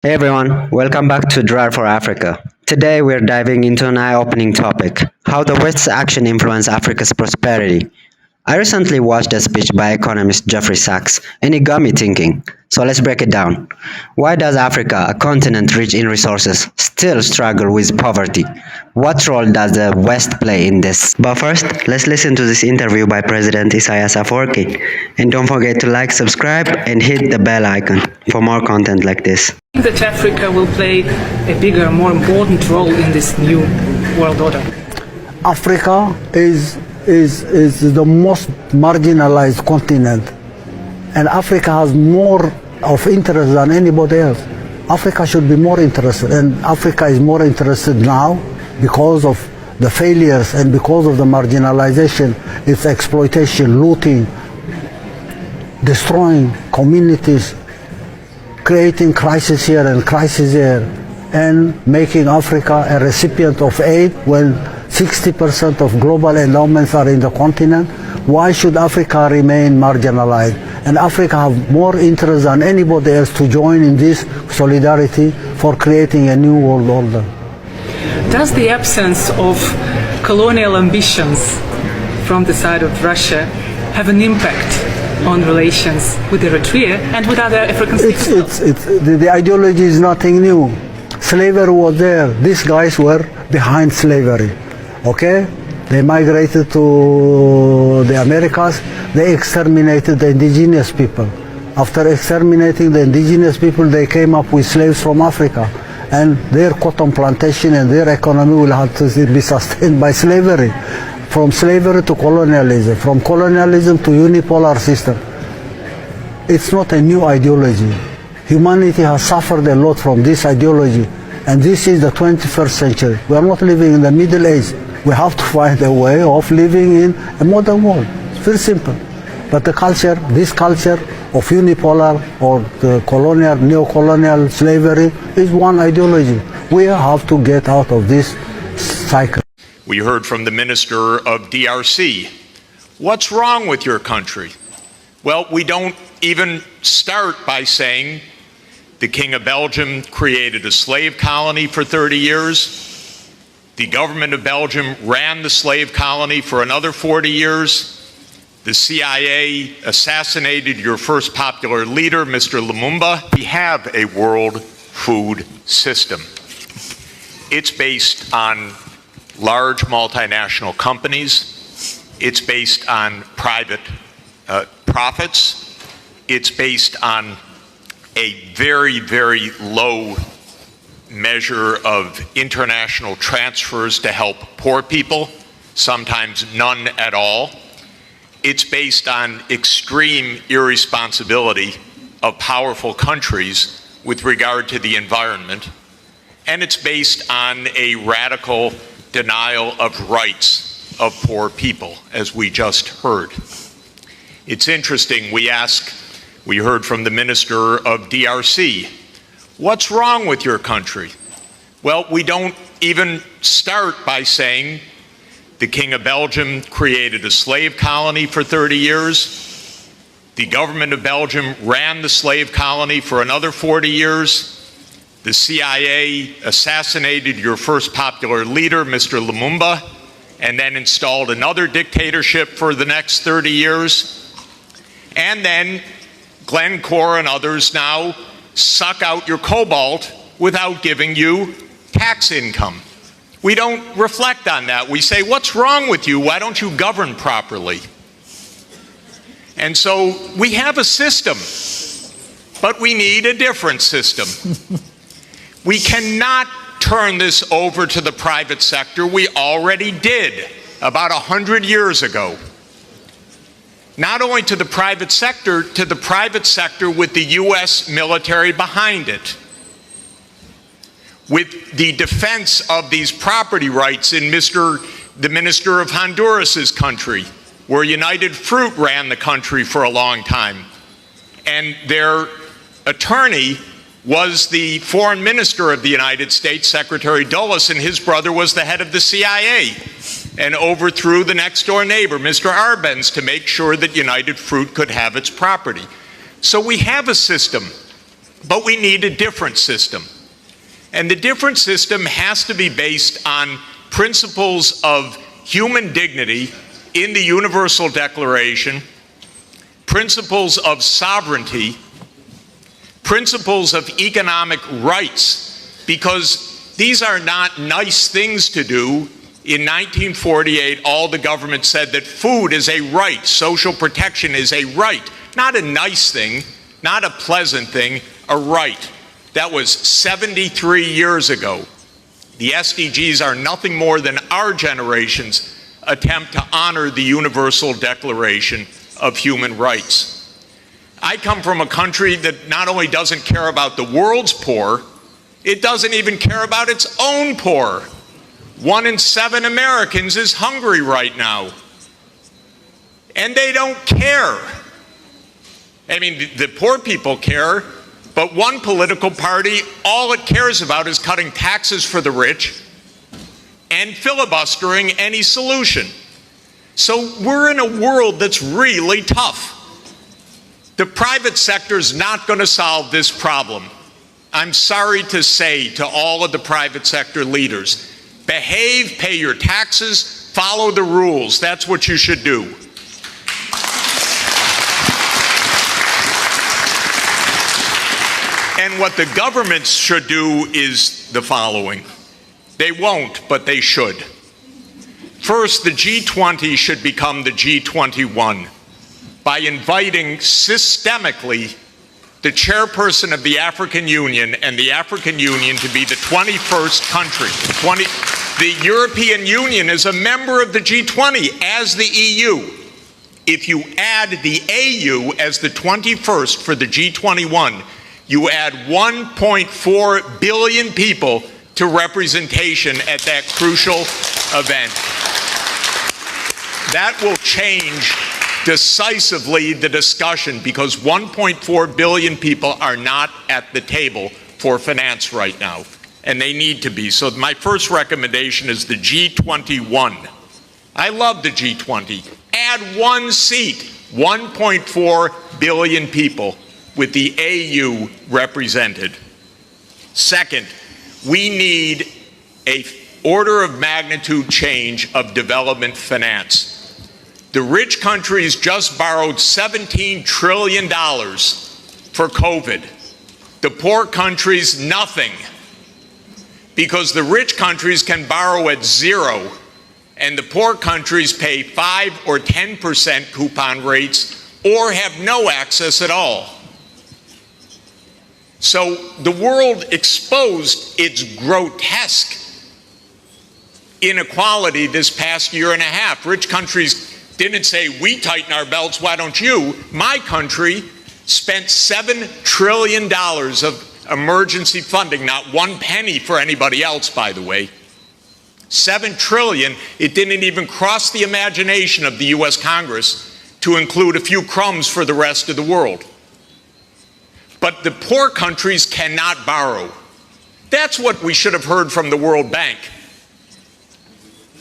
Hey everyone, welcome back to Drive for Africa. Today we're diving into an eye-opening topic, how the West's action influenced Africa's prosperity. I recently watched a speech by economist Jeffrey Sachs, and it got me thinking. So let's break it down. Why does Africa, a continent rich in resources, still struggle with poverty? What role does the West play in this? But first, let's listen to this interview by President Isaias Afwerki. And don't forget to like, subscribe, and hit the bell icon for more content like this. I think that Africa will play a bigger, more important role in this new world order. Africa is the most marginalized continent, and Africa has more of interest than anybody else. Africa should be more interested, and Africa is more interested now because of the failures and because of the marginalization, its exploitation, looting, destroying communities, creating crisis here and crisis there, and making Africa a recipient of aid when 60% of global endowments are in the continent. Why should Africa remain marginalized? And Africa have more interest than anybody else to join in this solidarity for creating a new world order. Does the absence of colonial ambitions from the side of Russia have an impact on relations with Eritrea and with other African states? The ideology is nothing new. Slavery was there. These guys were behind slavery. Okay? They migrated to the Americas. They exterminated the indigenous people. After exterminating the indigenous people, they came up with slaves from Africa. And their cotton plantation and their economy will have to be sustained by slavery. From slavery to colonialism, from colonialism to unipolar system. It's not a new ideology. Humanity has suffered a lot from this ideology, and this is the 21st century. We are not living in the Middle Age. We have to find a way of living in a modern world. It's very simple. But the culture, this culture of unipolar or the colonial, neo-colonial slavery is one ideology. We have to get out of this cycle. We heard from the Minister of DRC. What's wrong with your country? Well, we don't even start by saying the King of Belgium created a slave colony for 30 years. The government of Belgium ran the slave colony for another 40 years. The CIA assassinated your first popular leader, Mr. Lumumba. We have a world food system. It's based on large multinational companies. It's based on private profits. It's based on a very, very low measure of international transfers to help poor people, sometimes none at all. It's based on extreme irresponsibility of powerful countries with regard to the environment. And it's based on a radical denial of rights of poor people, as we just heard. It's interesting, we heard from the Minister of DRC, what's wrong with your country? Well, we don't even start by saying the King of Belgium created a slave colony for 30 years. The government of Belgium ran the slave colony for another 40 years. The CIA assassinated your first popular leader, Mr. Lumumba, and then installed another dictatorship for the next 30 years. And then Glencore and others now suck out your cobalt without giving you tax income. We don't reflect on that. We say, what's wrong with you? Why don't you govern properly? And so we have a system, but we need a different system. We cannot turn this over to the private sector. We already did about 100 years ago. Not only to the private sector with the US military behind it. With the defense of these property rights in the Minister of Honduras's country, where United Fruit ran the country for a long time. And their attorney was the foreign minister of the United States, Secretary Dulles, and his brother was the head of the CIA and overthrew the next door neighbor, Mr. Arbenz, to make sure that United Fruit could have its property. So we have a system. But we need a different system. And the different system has to be based on principles of human dignity in the Universal Declaration, principles of sovereignty, principles of economic rights, because these are not nice things to do. In 1948, all the government said that food is a right, social protection is a right, not a nice thing, not a pleasant thing, a right. That was 73 years ago. The SDGs are nothing more than our generation's attempt to honor the Universal Declaration of Human Rights. I come from a country that not only doesn't care about the world's poor, it doesn't even care about its own poor. 1 in 7 Americans is hungry right now. And they don't care. I mean, the poor people care, but one political party, all it cares about is cutting taxes for the rich and filibustering any solution. So we're in a world that's really tough. The private sector is not going to solve this problem. I'm sorry to say to all of the private sector leaders, behave, pay your taxes, follow the rules. That's what you should do. And what the governments should do is the following. They won't, but they should. First, the G20 should become the G21 by inviting systemically the chairperson of the African Union and the African Union to be the 21st country. The European Union is a member of the G20 as the EU. If you add the AU as the 21st for the G21, you add 1.4 billion people to representation at that crucial event. That will change decisively the discussion, because 1.4 billion people are not at the table for finance right now, and they need to be. So my first recommendation is the G21. I love the G20. Add one seat, 1.4 billion people with the AU represented. Second, we need an order of magnitude change of development finance. The rich countries just borrowed $17 trillion for COVID. The poor countries, nothing. Because the rich countries can borrow at 0, and the poor countries pay 5 or 10% coupon rates or have no access at all. So the world exposed its grotesque inequality this past year and a half. Rich countries didn't say, we tighten our belts, why don't you? My country spent $7 trillion of emergency funding, not one penny for anybody else, by the way. $7 trillion, it didn't even cross the imagination of the US Congress to include a few crumbs for the rest of the world. But the poor countries cannot borrow. That's what we should have heard from the World Bank.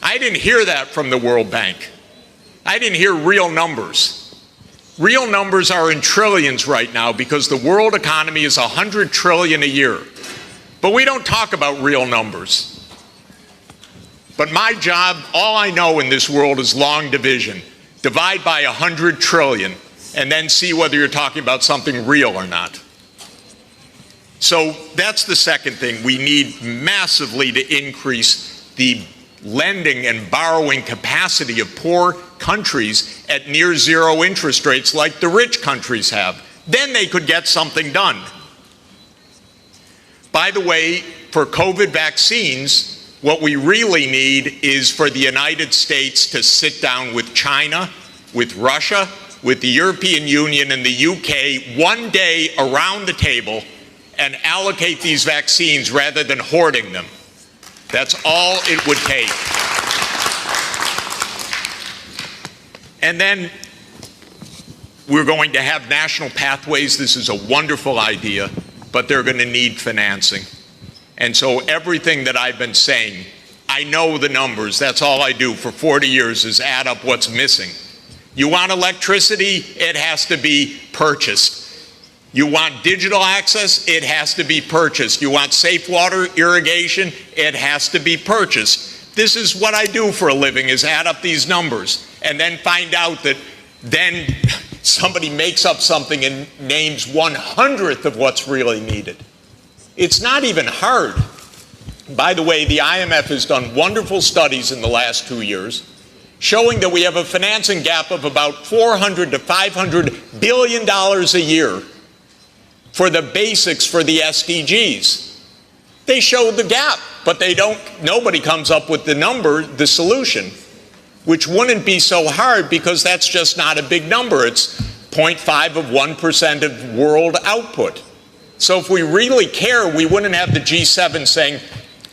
I didn't hear that from the World Bank. I didn't hear real numbers. Real numbers are in trillions right now because the world economy is 100 trillion a year. But we don't talk about real numbers. But my job, all I know in this world is long division. Divide by 100 trillion and then see whether you're talking about something real or not. So that's the second thing. We need massively to increase the lending and borrowing capacity of poor countries at near 0 interest rates like the rich countries have. Then they could get something done. By the way, for COVID vaccines, what we really need is for the United States to sit down with China, with Russia, with the European Union and the UK one day around the table and allocate these vaccines rather than hoarding them. That's all it would take. And then we're going to have national pathways. This is a wonderful idea, but they're going to need financing. And so everything that I've been saying, I know the numbers. That's all I do for 40 years is add up what's missing. You want electricity? It has to be purchased. You want digital access? It has to be purchased. You want safe water irrigation? It has to be purchased. This is what I do for a living, is add up these numbers and then find out that then somebody makes up something and names 1/100th of what's really needed. It's not even hard. By the way, the IMF has done wonderful studies in the last 2 years showing that we have a financing gap of about $400 to $500 billion a year for the basics for the SDGs. They show the gap, but nobody comes up with the number, the solution, which wouldn't be so hard because that's just not a big number. It's 0.5 of 1% of world output. So if we really care, we wouldn't have the G7 saying,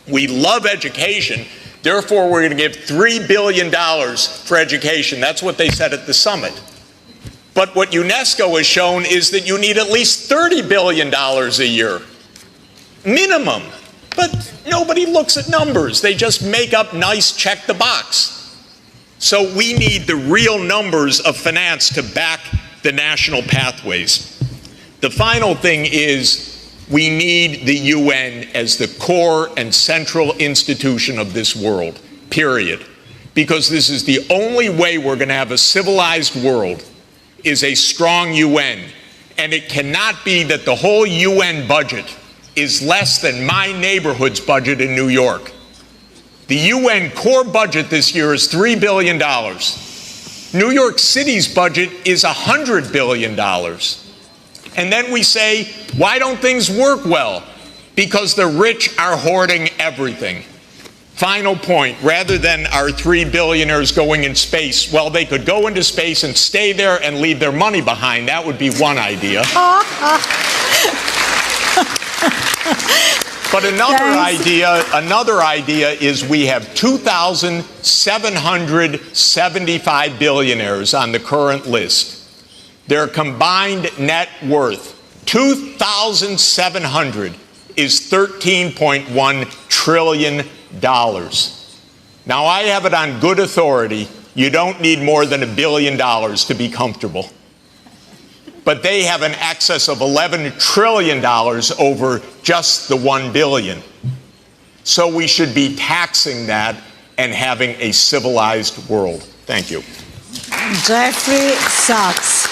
we love education, therefore we're going to give $3 billion for education. That's what they said at the summit. But what UNESCO has shown is that you need at least $30 billion a year, minimum. But nobody looks at numbers. They just make up nice check the box. So we need the real numbers of finance to back the national pathways. The final thing is we need the UN as the core and central institution of this world, period. Because this is the only way we're going to have a civilized world, is a strong UN. And it cannot be that the whole UN budget is less than my neighborhood's budget in New York. The UN core budget this year is $3 billion. New York City's budget is $100 billion. And then we say, why don't things work well? Because the rich are hoarding everything. Final point, rather than our 3 billionaires going in space, well, they could go into space and stay there and leave their money behind. That would be one idea. But another idea is we have 2,775 billionaires on the current list. Their combined net worth, 2,700, is $13.1 trillion. Now, I have it on good authority, you don't need more than $1 billion to be comfortable. But they have an excess of $11 trillion over just the $1 billion. So we should be taxing that and having a civilized world. Thank you. Jeffrey Sachs.